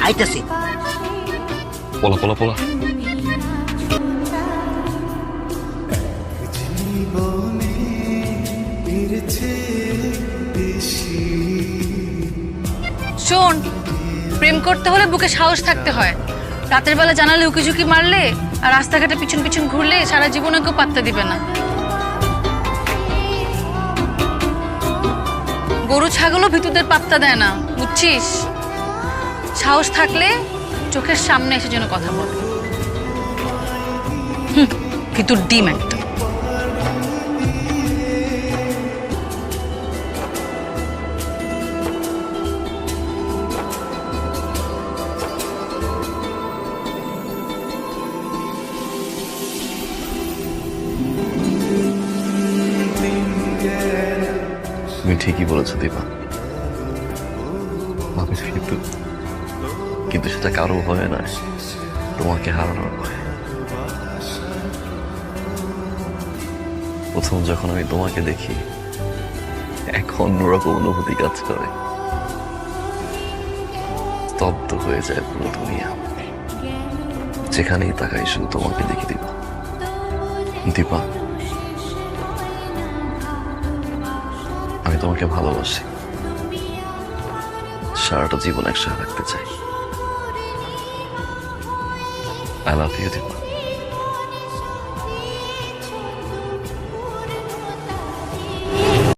আইতাছি। পোলা পোলা পোলা। শোন, প্রেম করতে হলে বুকে সাহস থাকতে হয়। রাতের বেলা জানালে উকিঝুঁকি মারলে আর রাস্তাঘাটে পিছন পিছন ঘুরলে সারা জীবনে কেউ পাত্তা দিবে না। গরু ছাগলও ভিতুদের পাত্তা দেয় না, বুঝছিস? সাহস থাকলে চোখের সামনে এসে যেন কথা বল। ভিতুর ডিম একটা। তুমি ঠিকই বলেছো দীপা, মানুষ কিন্তু সেটা কারো ভয় নয়, তোমাকে হারানোর ভয়। প্রথম যখন আমি তোমাকে দেখি এক অন্যরকম অনুভূতি কাজ করে, স্তব্ধ হয়ে যায় পুরো দুনিয়া। যেখানেই তাকাই শুধু তোমাকে দেখি দীপা। দীপা, আমি তোমাকে ভালোবাসি, সারাটা জীবন একসাথে থাকতে চাই। I love you Dipa.